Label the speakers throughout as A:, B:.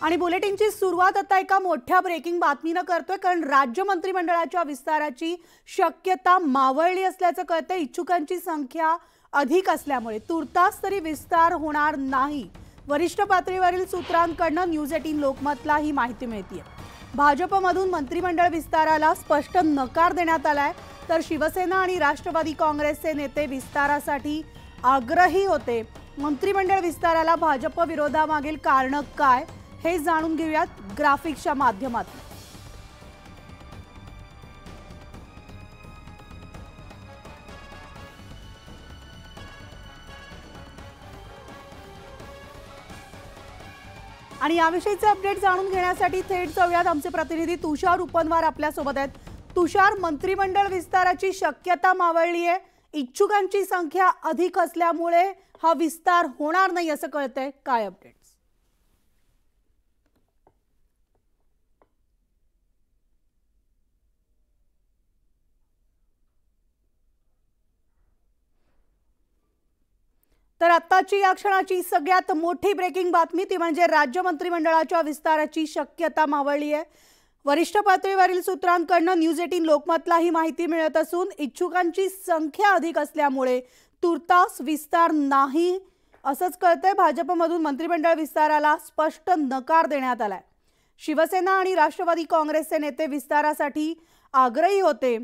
A: आणि बुलेटिनची सुरुवात आता एका मोठ्या ब्रेकिंग बातमीने करतोय, कारण राज्य मंत्रिमंडळाच्या विस्ताराची शक्यता मावळली असल्याचं कळतंय। इच्छुकांची संख्या अधिक असल्यामुळे तुर्तास तरी विस्तार होणार नाही। वरिष्ठ पातळीवरील सूत्रांकडून न्यूज 18 लोकमतला ही माहिती मिळते। भाजपमधून मंत्रिमंडळ विस्ताराला स्पष्ट नकार देण्यात आलाय, तर शिवसेना आणि राष्ट्रवादी काँग्रेसचे नेते विस्तारासाठी आग्रही होते। मंत्रिमंडळ विस्ताराला भाजप विरोधामागील कारण काय हे जाणून घेऊयात ग्राफिक्सच्या माध्यमातून। आणि याविषयीचे अपडेट जाणून घेण्यासाठी थेट जाऊयात। आमचे प्रतिनिधी तुषार उपनवार आपल्या सोबत आहेत। तुषार, मंत्रिमंडळ विस्ताराची शक्यता मावळली आहे, इच्छुकांची संख्या अधिक असल्यामुळे हा विस्तार होणार नाही असं कळतंय, काय अपडेट्स? तर आत्ताची या क्षणाची सगळ्यात मोठी ब्रेकिंग बातमी ती म्हणजे राज्य मंत्रिमंडळाच्या विस्ताराची शक्यता मावळली आहे। वरिष्ठ पातळीवरील सूत्रांकडून न्यूज 18 लोकमतला ही माहिती मिळत असून इच्छुकांची संख्या अधिक असल्यामुळे तुर्तास विस्तार नाही असंच कळतंय। भाजपमधून मंत्रिमंडळ विस्ताराला स्पष्ट नकार देण्यात आलाय। शिवसेना आणि राष्ट्रवादी काँग्रेसचे नेते विस्तारासाठी आग्रही होते,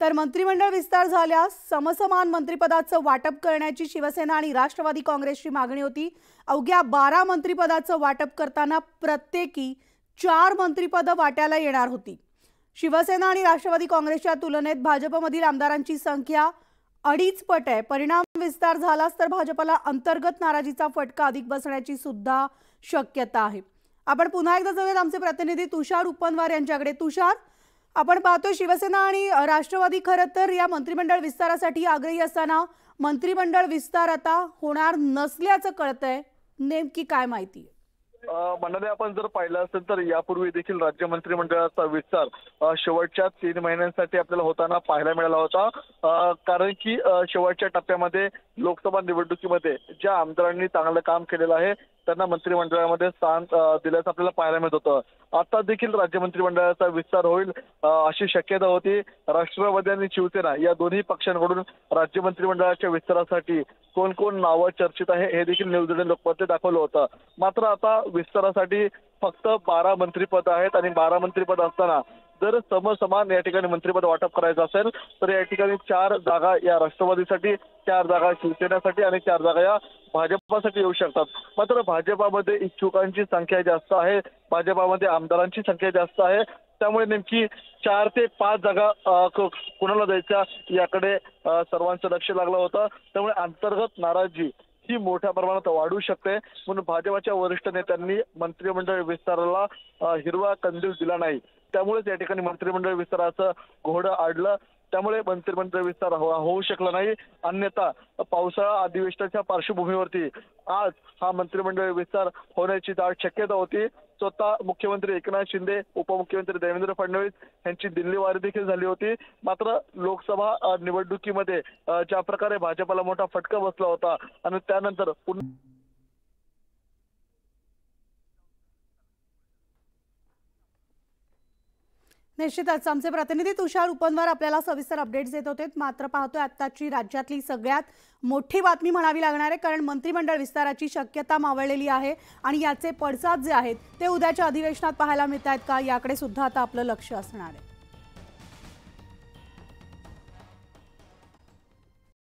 A: तर मंत्रिमंडळ विस्तार झाल्यास समसमान मंत्रिपदाचं वाटप करण्याची शिवसेना आणि राष्ट्रवादी काँग्रेसची मागणी होती। अवघ्या 12 मंत्रिपदाचं वाटप करताना प्रत्येकी 4 मंत्रिपदं वाट्याला येणार होती। शिवसेना आणि राष्ट्रवादी काँग्रेसच्या तुलनेत भाजपमधील आमदारांची संख्या 2.5 पट आहे। परिणाम विस्तार झालाच तर भाजपला अंतर्गत नाराजीचा फटका अधिक बसण्याची सुद्धा शक्यता आहे। आपण पुन्हा एकदा जाऊयात आमचे प्रतिनिधी तुषार उपनवार यांच्याकडे। तुषार, आपण पाहतोय शिवसेना आणि राष्ट्रवादी खरं तर या मंत्रिमंडळ विस्तारासाठी आग्रही असताना मंत्रिमंडळ विस्तार आता होणार नसल्याचं कळतंय, नेमकी काय माहिती?
B: मंडळी, आपण जर पाहिलं असेल तर यापूर्वी देखील राज्य मंत्रिमंडळाचा विस्तार शेवटच्या 3 महिन्यांसाठी आपल्याला होताना पाहायला मिळाला होता। कारण की शेवटच्या टप्प्यामध्ये लोकसभा निवडणुकीमध्ये ज्या आमदारांनी चांगलं काम केलेलं आहे त्यांना मंत्रिमंडळामध्ये स्थान दिल्याचं आपल्याला पाहायला मिळत होतं। आता देखील राज्य मंत्रिमंडळाचा विस्तार होईल अशी शक्यता होती। राष्ट्रवादी आणि शिवसेना या दोन्ही पक्षांकडून राज्य मंत्रिमंडळाच्या विस्तारासाठी कोण कोण नावं चर्चित आहे हे देखील न्यूज 18 लोकमतने दाखवलं होतं। मात्र आता विस्तारासाठी फक्त 12 मंत्रिपद आहेत आणि 12 मंत्रिपद असताना जर समसमान या ठिकाणी मंत्रिपद वाटप करायचं असेल तर या ठिकाणी 4 जागा या राष्ट्रवादीसाठी, 4 जागा शिवसेनेसाठी आणि 4 जागा या भाजपासाठी येऊ शकतात। मात्र भाजपामध्ये इच्छुकांची संख्या जास्त आहे, भाजपामध्ये आमदारांची संख्या जास्त आहे, त्यामुळे नेमकी 4 ते 5 जागा कुणाला द्यायच्या याकडे सर्वांचं लक्ष लागलं होतं। त्यामुळे अंतर्गत नाराजी ही मोठ्या प्रमाणात वाढू शकते, म्हणून भाजपच्या वरिष्ठ नेत्यांनी मंत्रिमंडळ विस्ताराला हिरवा कंदील दिला नाही। त्यामुळेच या ठिकाणी मंत्रिमंडळ विस्ताराचं घोडं आडलं, त्यामुळे मंत्रिमंडळ विस्तार होऊ शकला नाही। अन्यथा पावसाळा अधिवेशनाच्या पार्श्वभूमीवरती आज हा मंत्रिमंडळ विस्तार होण्याची दाट शक्यता होती। स्वतः मुख्यमंत्री एकनाथ शिंदे, उपमुख्यमंत्री देवेंद्र फडणवीस यांची दिल्लीवारी देखील झाली होती। मात्र लोकसभा निवडणुकीमध्ये ज्या प्रकारे भाजपला मोठा फटका बसला होता आणि त्यानंतर
A: निश्चितच आमचे प्रतिनिधी तुषार उपनवार आपल्याला सविस्तर अपडेट्स देत होते। मात्र पाहतोय आत्ताची राज्यातली सगळ्यात मोठी बातमी म्हणावी लागणार आहे, कारण मंत्रिमंडळ विस्ताराची शक्यता मावळलेली आहे आणि याचे पडसाद जे आहेत ते उद्याच्या अधिवेशनात पाहायला मिळत आहेत का याकडे सुद्धा आता आपलं लक्ष असणार आहे।